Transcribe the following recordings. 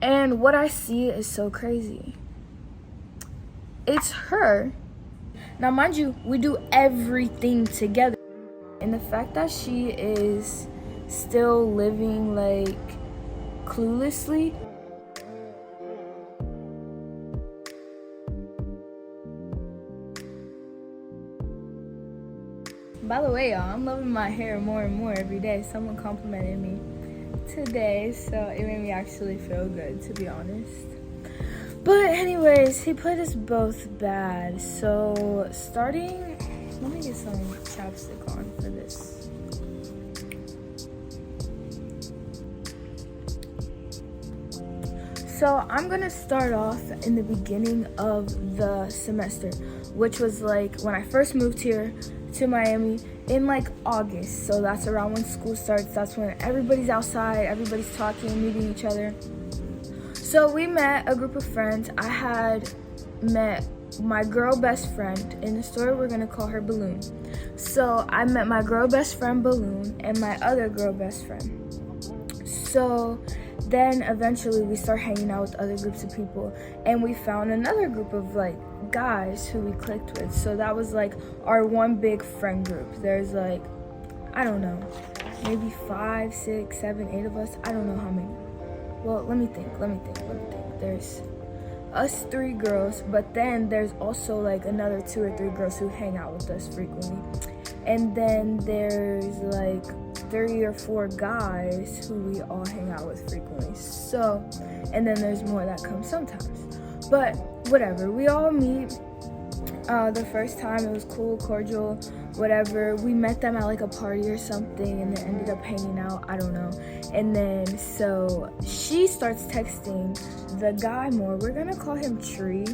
And what I see is so crazy. It's her. Now, mind you, we do everything together. And the fact that she is still living like cluelessly. By the way, y'all, I'm loving my hair more and more every day. Someone complimented me today, so it made me actually feel good, to be honest. But anyways, he played us both bad. So starting, let me get some chapstick on for this. So I'm gonna start off in the beginning of the semester, which was like when I first moved here to Miami in like August. So that's around when school starts. That's when everybody's outside, everybody's talking, meeting each other. So we met a group of friends. I had met my girl best friend. In the story, we're gonna call her Balloon. So I met my girl best friend Balloon and my other girl best friend. So then eventually we start hanging out with other groups of people, and we found another group of like guys who we clicked with. So that was like our one big friend group. There's like, I don't know, maybe 5, 6, 7, 8 of us. I don't know how many. Well, let me think. There's us 3 girls, but then there's also like another 2 or 3 girls who hang out with us frequently. And then there's like 3 or 4 guys who we all hang out with frequently. So, and then there's more that come sometimes. But whatever, we all meet. The first time it was cool, cordial, whatever. We met them at like a party or something and then ended up hanging out, I don't know. And then so she starts texting the guy more. We're gonna call him Tree.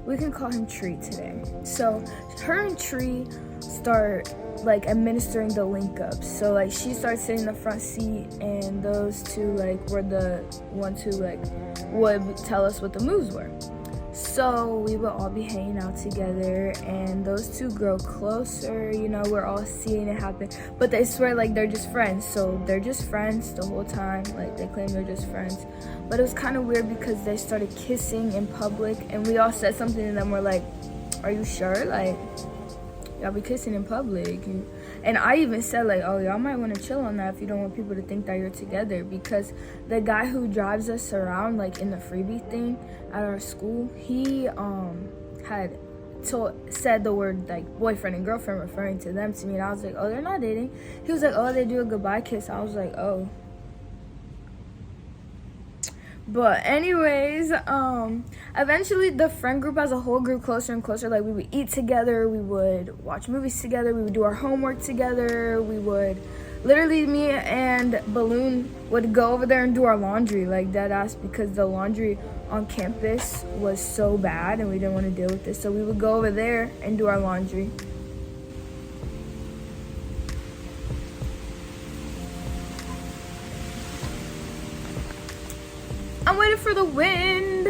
We can call him Tree today. So her and Tree start like administering the link ups. So like she starts sitting in the front seat, and those two like were the ones who like would tell us what the moves were. So we would all be hanging out together, and those two grow closer, you know, we're all seeing it happen. But they swear like they're just friends, so they're just friends the whole time. Like they claim they're just friends. But it was kind of weird because they started kissing in public, and we all said something to them. We're like, are you sure? Like, y'all be kissing in public? And I even said like, oh, y'all might want to chill on that if you don't want people to think that you're together, because the guy who drives us around like in the freebie thing at our school, he had said the word like boyfriend and girlfriend, referring to them to me, and I was like, oh, they're not dating. He was like, oh, they do a goodbye kiss. I was like, oh. But anyways, eventually the friend group as a whole grew closer and closer. Like we would eat together, we would watch movies together, we would do our homework together, we would literally, me and Balloon would go over there and do our laundry, like dead ass, because the laundry on campus was so bad and we didn't want to deal with this. So we would go over there and do our laundry. I'm waiting for the wind.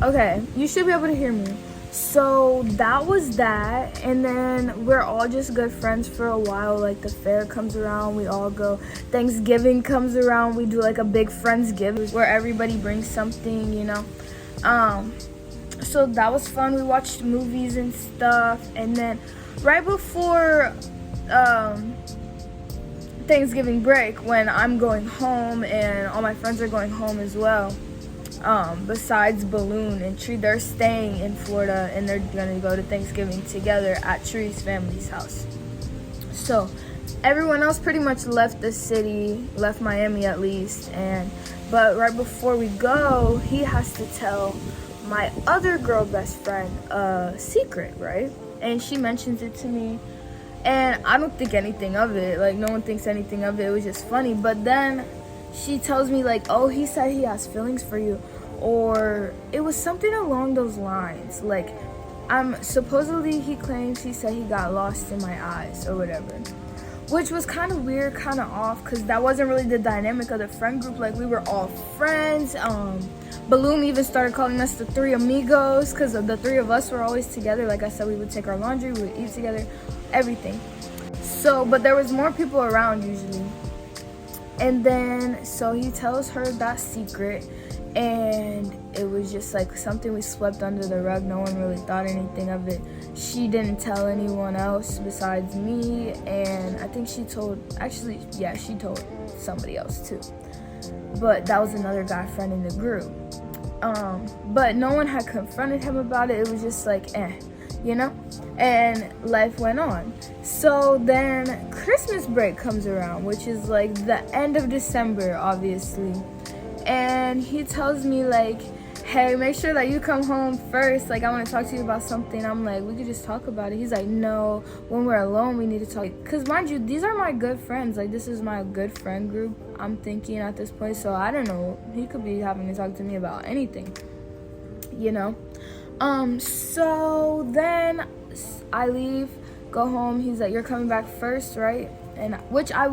Okay, you should be able to hear me. So that was that, and then we're all just good friends for a while. Like the fair comes around, we all go. Thanksgiving comes around, we do like a big Friendsgiving where everybody brings something, you know. So that was fun. We watched movies and stuff, and then right before Thanksgiving break, when I'm going home and all my friends are going home as well, besides Balloon and Tree, they're staying in Florida and they're gonna go to Thanksgiving together at Tree's family's house. So everyone else pretty much left the city, left Miami at least, but right before we go, he has to tell my other girl best friend a secret, right? And she mentions it to me, and I don't think anything of it. Like, no one thinks anything of it. It was just funny. But then she tells me, like, oh, he said he has feelings for you. Or it was something along those lines. Like, supposedly he claims he said he got lost in my eyes or whatever. Which was kind of weird, kind of off, because that wasn't really the dynamic of the friend group. Like, we were all friends. Balloon even started calling us the 3 amigos, because the 3 of us were always together. Like I said, we would take our laundry, we would eat together, everything. So, but there was more people around usually. And then so he tells her that secret, and it was just like something we swept under the rug. No one really thought anything of it. She didn't tell anyone else besides me, and I think she told somebody else too, but that was another guy friend in the group. But no one had confronted him about it. It was just like you know, and life went on. So then Christmas break comes around, which is like the end of December, obviously, and he tells me like, hey, make sure that you come home first, like I want to talk to you about something. I'm like, we could just talk about it. He's like, no, when we're alone we need to talk, because mind you, these are my good friends, like this is my good friend group, I'm thinking at this point. So I don't know, he could be having to talk to me about anything, you know. So then I leave, go home. He's like, you're coming back first, right? And which I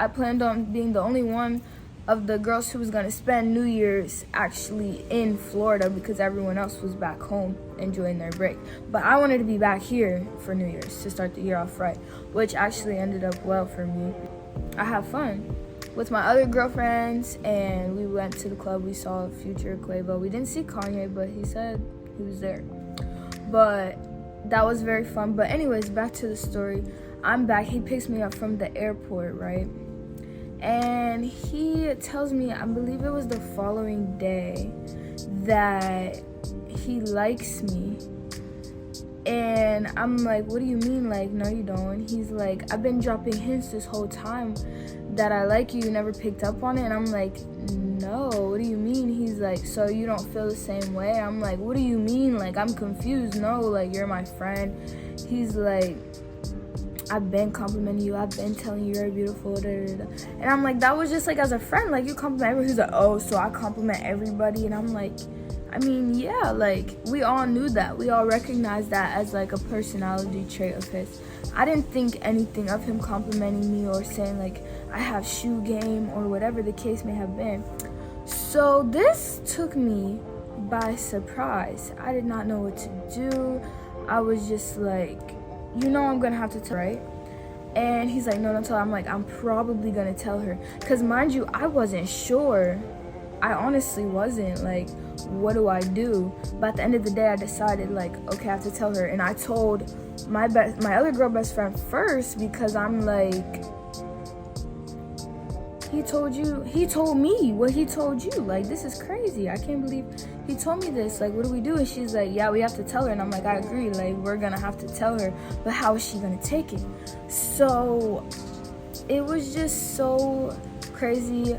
planned on being the only one of the girls who was gonna spend New Year's actually in Florida, because everyone else was back home enjoying their break. But I wanted to be back here for New Year's to start the year off right, which actually ended up well for me. I had fun with my other girlfriends, and we went to the club. We saw Future, Quavo. We didn't see Kanye, but he said he was there. But that was very fun. But anyways, back to the story. I'm back. He picks me up from the airport, right? And he tells me, I believe it was the following day, that he likes me. And I'm like, what do you mean? Like, no, you don't. He's like, I've been dropping hints this whole time that I like you. You never picked up on it. And I'm like, no, what do you mean? He's like, so you don't feel the same way? I'm like, what do you mean? Like, I'm confused. No, like, you're my friend. He's like, I've been complimenting you. I've been telling you you're beautiful. Da, da, da. And I'm like, that was just like as a friend. Like, you compliment everybody. He's like, oh, so I compliment everybody. And I'm like, I mean, yeah, like, we all knew that. We all recognized that as like a personality trait of his. I didn't think anything of him complimenting me or saying like I have shoe game or whatever the case may have been. So this took me by surprise. I did not know what to do. I was just like, you know, I'm gonna have to tell her, right? And he's like, no, don't tell her. I'm like, I'm probably gonna tell her, because mind you, I wasn't sure. I honestly wasn't. Like, what do I do? But at the end of the day, I decided like, okay, I have to tell her. And I told my other girl best friend first, because I'm like, he told me what he told you. Like, this is crazy. I can't believe he told me this. Like, what do we do? And she's like, yeah, we have to tell her. And I'm like, I agree. Like, we're gonna have to tell her, but how is she gonna take it? So it was just so crazy.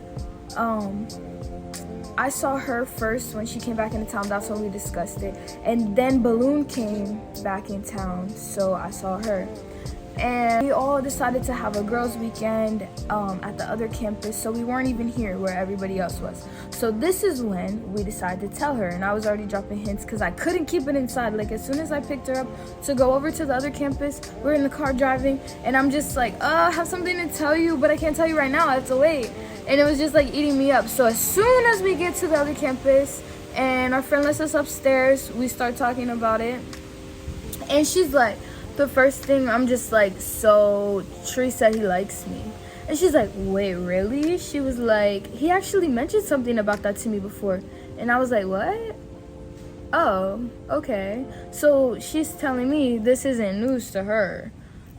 I saw her first when she came back into town. That's when we discussed it. And then Balloon came back in town, so I saw her. And we all decided to have a girls' weekend at the other campus, so we weren't even here where everybody else was. So this is when we decided to tell her, and I was already dropping hints because I couldn't keep it inside. Like, as soon as I picked her up to go over to the other campus, we're in the car driving, and I'm just like, I have something to tell you, but I can't tell you right now, I have to wait. And it was just like eating me up. So as soon as we get to the other campus and our friend lets us upstairs, we start talking about it. And she's like, the first thing, I'm just like, so Tree said he likes me. And she's like, wait, really? She was like, he actually mentioned something about that to me before. And I was like, what? Oh, okay. So she's telling me this isn't news to her.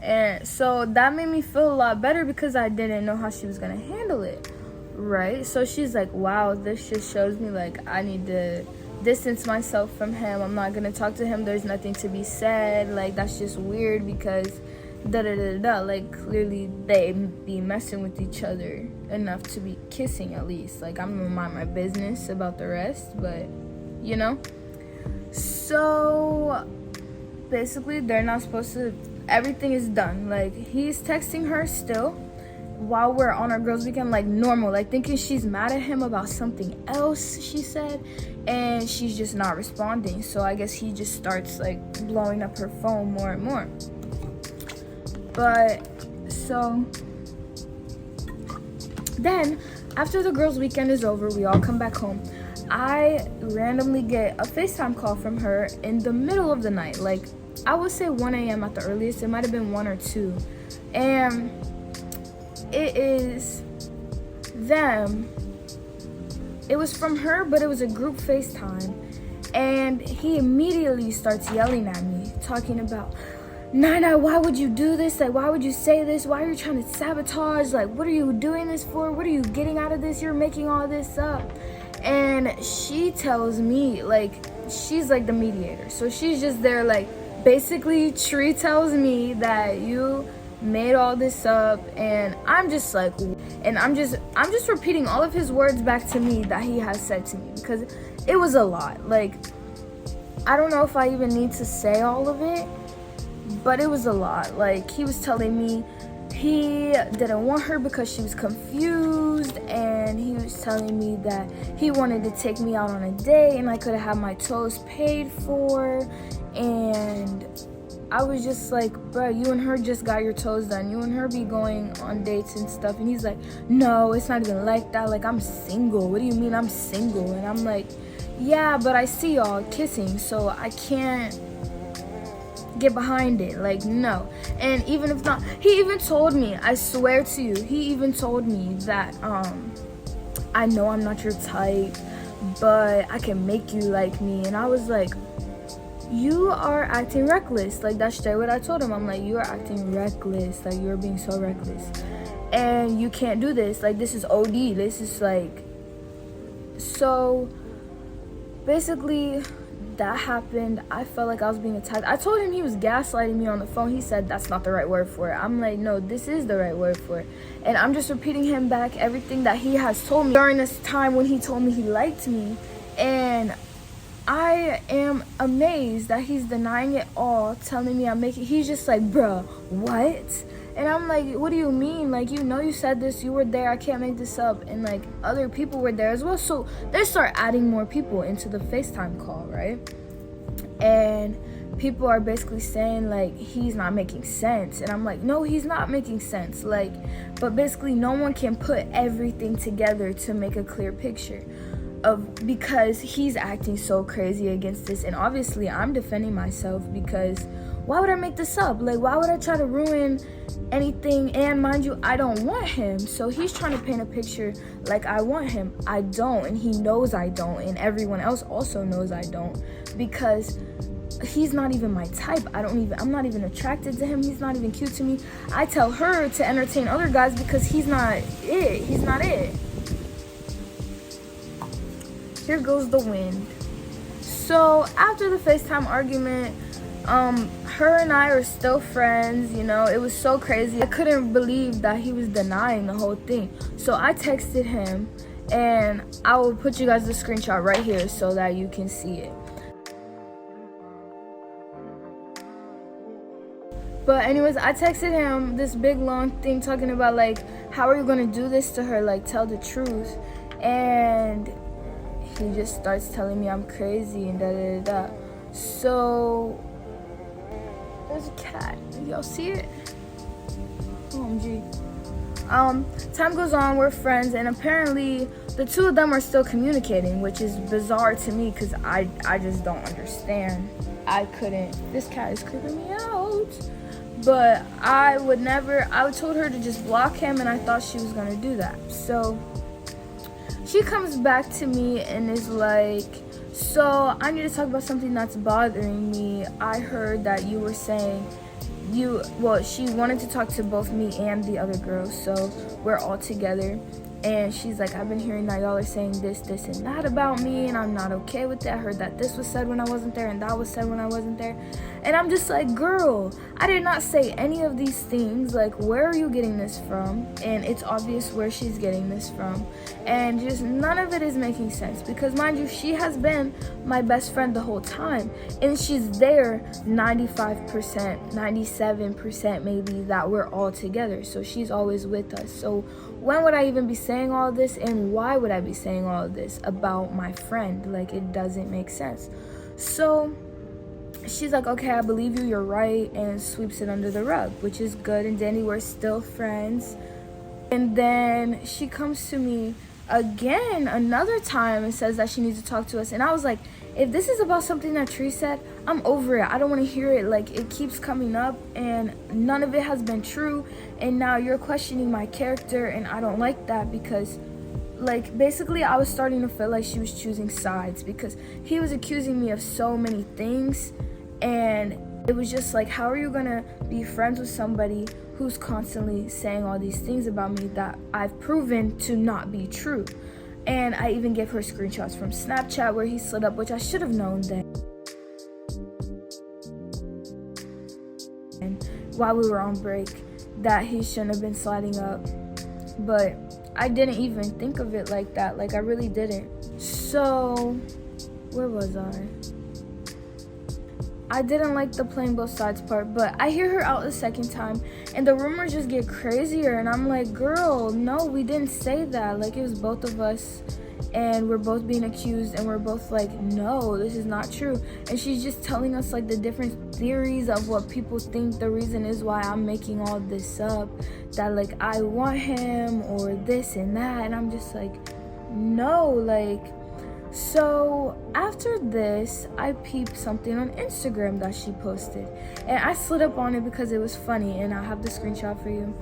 And so that made me feel a lot better, because I didn't know how she was gonna handle it, right? So she's like, wow, this just shows me like I need to distance myself from him. I'm not gonna talk to him. There's nothing to be said. Like, that's just weird, because like, clearly they be messing with each other enough to be kissing at least. Like, I'm gonna mind my business about the rest, but you know. So basically, they're not supposed to. Everything is done. Like, he's texting her still while we're on our girls' weekend, like normal, like thinking she's mad at him about something else she said, and she's just not responding. So I guess he just starts like blowing up her phone more and more. But so then after the girls' weekend is over, we all come back home. I randomly get a FaceTime call from her in the middle of the night. Like, I would say 1 a.m. at the earliest. It might have been 1 or 2. And it is them. It was from her, but it was a group FaceTime. And he immediately starts yelling at me, talking about, Nyah, why would you do this? Like, why would you say this? Why are you trying to sabotage? Like, what are you doing this for? What are you getting out of this? You're making all this up. And she tells me, like, she's like the mediator. So she's just there, like, basically Tree tells me that you made all this up, and I'm just like, and I'm just repeating all of his words back to me that he has said to me, because it was a lot. Like, I don't know if I even need to say all of it, but it was a lot. Like, he was telling me he didn't want her because she was confused, and he was telling me that he wanted to take me out on a date and I could have had my toes paid for. And I was just like, bro, you and her just got your toes done. You and her be going on dates and stuff. And he's like, no, it's not even like that. Like, I'm single. What do you mean I'm single? And I'm like, yeah, but I see y'all kissing, so I can't get behind it. Like, no. And even if not, he even told me, I swear to you, he even told me that I know I'm not your type, but I can make you like me. And I was like, you are acting reckless. Like, that's straight what I told him. I'm like, you are acting reckless. Like, you're being so reckless, and you can't do this. Like, this is OD. This is like, so basically that happened. I felt like I was being attacked. I told him he was gaslighting me on the phone. He said that's not the right word for it. I'm like, no, this is the right word for it. And I'm just repeating him back everything that he has told me during this time when he told me he liked me. And I am amazed that he's denying it all, telling me I'm making, he's just like, bruh, what? And I'm like, what do you mean? Like, you know you said this, you were there, I can't make this up. And like, other people were there as well. So they start adding more people into the FaceTime call, right? And people are basically saying like, he's not making sense. And I'm like, no, he's not making sense. Like, but basically no one can put everything together to make a clear picture of, because he's acting so crazy against this. And obviously I'm defending myself, because why would I make this up? Like, why would I try to ruin anything? And mind you, I don't want him. So he's trying to paint a picture like I want him. I don't, and he knows I don't, and everyone else also knows I don't, because he's not even my type. I'm not even attracted to him. He's not even cute to me. I tell her to entertain other guys because he's not it. He's not it. Here goes the wind. So after the FaceTime argument, her and I are still friends. You know, it was so crazy. I couldn't believe that he was denying the whole thing. So I texted him, and I will put you guys the screenshot right here so that you can see it. But anyways, I texted him this big long thing talking about like, how are you gonna do this to her? Like, tell the truth. And he just starts telling me I'm crazy and da da da da. So there's a cat. Y'all see it? OMG. Time goes on, we're friends, and apparently the two of them are still communicating, which is bizarre to me because I just don't understand. This cat is creeping me out. But I told her to just block him, and I thought she was gonna do that. So she comes back to me and is like, so I need to talk about something that's bothering me. I heard that you were saying she wanted to talk to both me and the other girl, so we're all together. And she's like, I've been hearing that y'all are saying this, and that about me, and I'm not okay with that. I heard that this was said when I wasn't there, and that was said when I wasn't there. And I'm just like, girl, I did not say any of these things. Like, where are you getting this from? And it's obvious where she's getting this from. And just none of it is making sense. Because mind you, she has been my best friend the whole time. And she's there 95%, 97% maybe that we're all together. So she's always with us. So when would I even be saying all this, and why would I be saying all of this about my friend? Like, it doesn't make sense. So she's like, okay, I believe you, you're right, and sweeps it under the rug, which is good and dandy. We're still friends. And then she comes to me again another time and says that she needs to talk to us. And I was like, if this is about something that Tree said, I'm over it. I don't want to hear it. Like, it keeps coming up and none of it has been true. And now you're questioning my character, and I don't like that, because like, basically I was starting to feel like she was choosing sides because he was accusing me of so many things, and it was just like, how are you gonna be friends with somebody who's constantly saying all these things about me that I've proven to not be true? And I even gave her screenshots from Snapchat where he slid up, which I should have known then. And while we were on break, that he shouldn't have been sliding up. But I didn't even think of it like that. Like, I really didn't. So, where was I? I didn't like the playing both sides part, but I hear her out the second time, and the rumors just get crazier, and I'm like, girl, no, we didn't say that. Like, it was both of us, and we're both being accused, and we're both like, no, this is not true. And she's just telling us, like, the different theories of what people think the reason is why I'm making all this up, that, like, I want him, or this and that, and I'm just like, no, like. So after this, I peeped something on Instagram that she posted, and I slid up on it because it was funny, and I have the screenshot for you.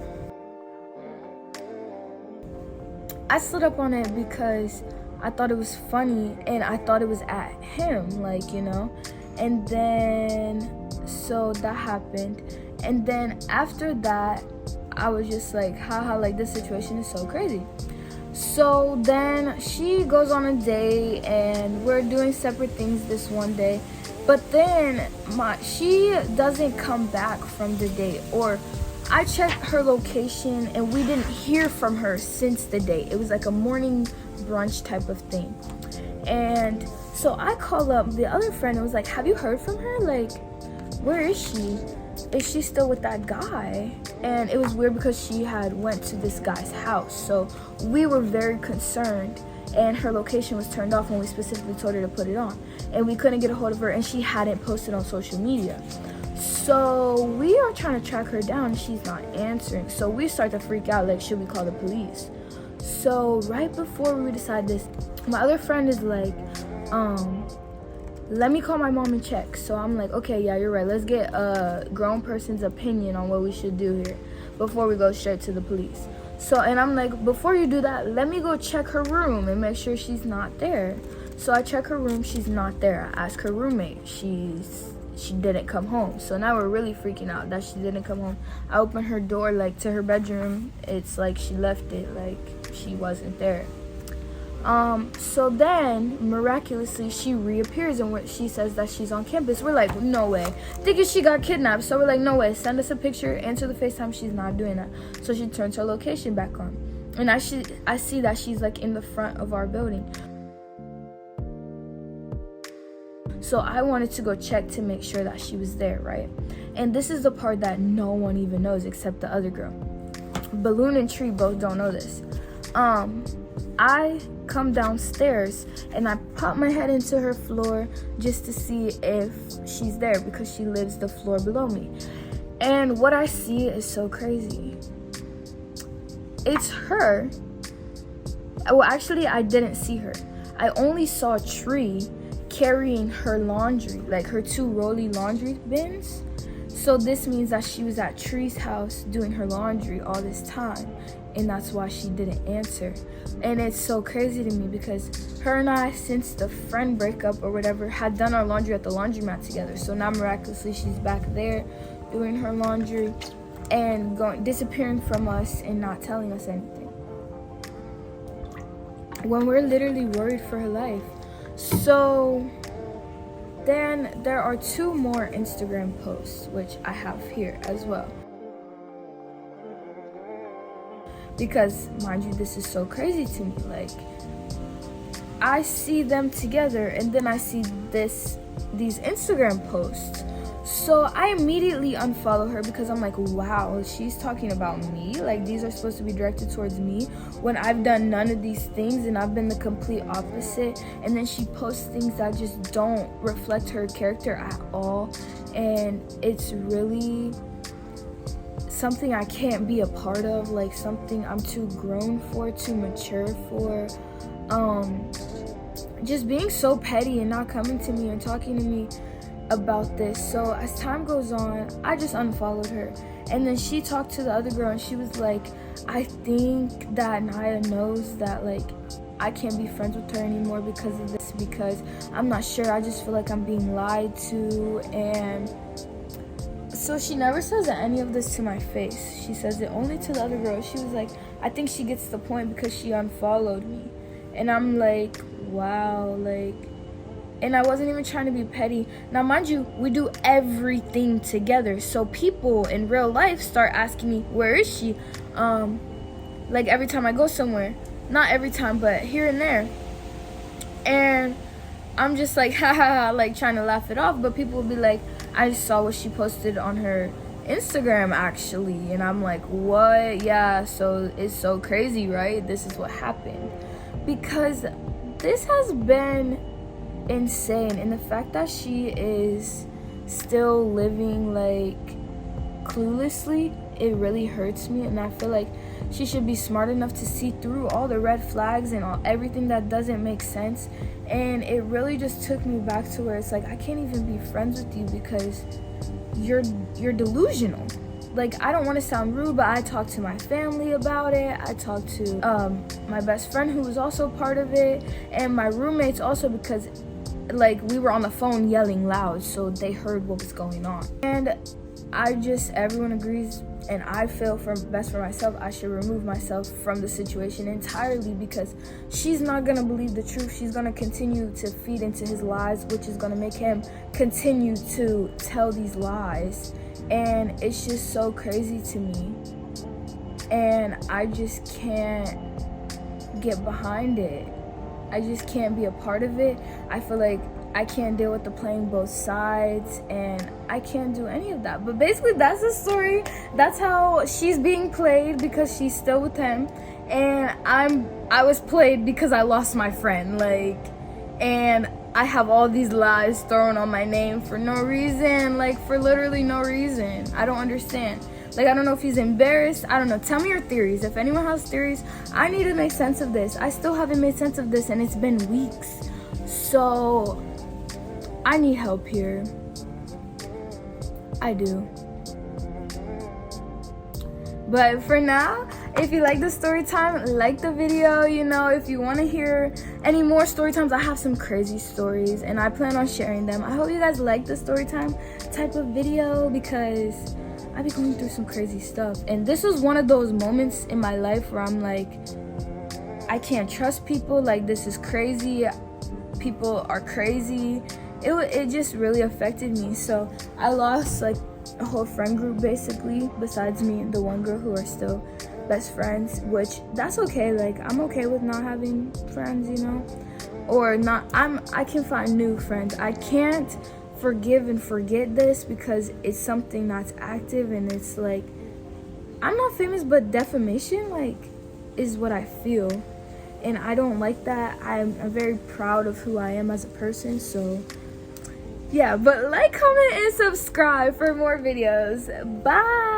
I slid up on it because I thought it was funny, and I thought it was at him, like, you know. And then, so that happened, and then after that, I was just like, haha, like, this situation is so crazy. So then she goes on a date, and we're doing separate things this one day, but then she doesn't come back from the date, or I checked her location and we didn't hear from her since the date. It was like a morning brunch type of thing. And so I called up the other friend and was like, have you heard from her? Like, where is she? Is she still with that guy? And it was weird because she had went to this guy's house, so we were very concerned, and her location was turned off when we specifically told her to put it on, and we couldn't get a hold of her, and she hadn't posted on social media. So we are trying to track her down, and she's not answering. So we start to freak out, like, should we call the police? So right before we decide this, my other friend is like, let me call my mom and check. So I'm like, okay, yeah, you're right. Let's get a grown person's opinion on what we should do here before we go straight to the police. So, and I'm like, before you do that, let me go check her room and make sure she's not there. So I check her room, she's not there. I ask her roommate, she didn't come home. So now we're really freaking out that she didn't come home. I open her door, like, to her bedroom. It's like she left it, like she wasn't there. So then miraculously she reappears, and she says that she's on campus. We're like, no way, thinking she got kidnapped. So we're like, no way, send us a picture, answer the FaceTime. She's not doing that. So she turns her location back on, and I see that she's like in the front of our building. So I wanted to go check to make sure that she was there, right? And this is the part that no one even knows except the other girl. Balloon and Tree both don't know this. I come downstairs and I pop my head into her floor just to see if she's there, because she lives the floor below me. And what I see is so crazy. It's her. Well, actually, I didn't see her. I only saw Tree carrying her laundry, like her 2 rolly laundry bins. So this means that she was at Tree's house doing her laundry all this time, and that's why she didn't answer. And it's so crazy to me because her and I, since the friend breakup or whatever, had done our laundry at the laundromat together. So now miraculously she's back there doing her laundry and disappearing from us and not telling us anything, when we're literally worried for her life. So then there are 2 more Instagram posts, which I have here as well. Because, mind you, this is so crazy to me. Like, I see them together, and then I see these Instagram posts. So I immediately unfollow her because I'm like, wow, she's talking about me. Like, these are supposed to be directed towards me when I've done none of these things and I've been the complete opposite. And then she posts things that just don't reflect her character at all. And it's really something I can't be a part of, like something I'm too grown for, too mature for. Just being so petty and not coming to me and talking to me about this. So as time goes on, I just unfollowed her, and then she talked to the other girl and she was like, I think that Nyah knows that, like, I can't be friends with her anymore because of this, because I'm not sure, I just feel like I'm being lied to. And so she never says any of this to my face. She says it only to the other girl. She was like, I think she gets the point because she unfollowed me. And I'm like, wow, like, and I wasn't even trying to be petty. Now, mind you, we do everything together. So people in real life start asking me, where is she? Like every time I go somewhere. Not every time, but here and there. And I'm just like, ha ha ha, like trying to laugh it off. But people will be like, I just saw what she posted on her Instagram actually. And I'm like, what? Yeah, so it's so crazy, right? This is what happened. Because this has been insane. And the fact that she is still living like cluelessly, it really hurts me. And I feel like she should be smart enough to see through all the red flags and everything that doesn't make sense. And it really just took me back to where it's like, I can't even be friends with you because you're delusional. Like, I don't want to sound rude, but I talked to my family about it. I talked to my best friend who was also part of it, and my roommates also, because like we were on the phone yelling loud, so they heard what was going on. And everyone agrees, and I feel best for myself, I should remove myself from the situation entirely, because she's not gonna believe the truth. She's gonna continue to feed into his lies, which is gonna make him continue to tell these lies. And it's just so crazy to me, and I just can't get behind it. I just can't be a part of it. I feel like I can't deal with the playing both sides, and I can't do any of that. But basically, that's the story. That's how she's being played, because she's still with him, and I was played because I lost my friend. Like, and I have all these lies thrown on my name for no reason, like for literally no reason. I don't understand. Like, I don't know if he's embarrassed. I don't know. Tell me your theories. If anyone has theories, I need to make sense of this. I still haven't made sense of this, and it's been weeks. So I need help here. I do. But for now, if you like the story time, like the video. You know, if you want to hear any more story times, I have some crazy stories and I plan on sharing them. I hope you guys like the story time type of video, because I be going through some crazy stuff. And this was one of those moments in my life where I'm like, I can't trust people. Like, this is crazy. People are crazy. It just really affected me. So I lost like a whole friend group basically, besides me and the one girl who are still best friends, which that's okay. Like, I'm okay with not having friends, you know, or not. I can find new friends. I can't forgive and forget this, because it's something that's active, and it's like, I'm not famous, but defamation like is what I feel, and I don't like that. I'm very proud of who I am as a person. So yeah, but like, comment, and subscribe for more videos. Bye.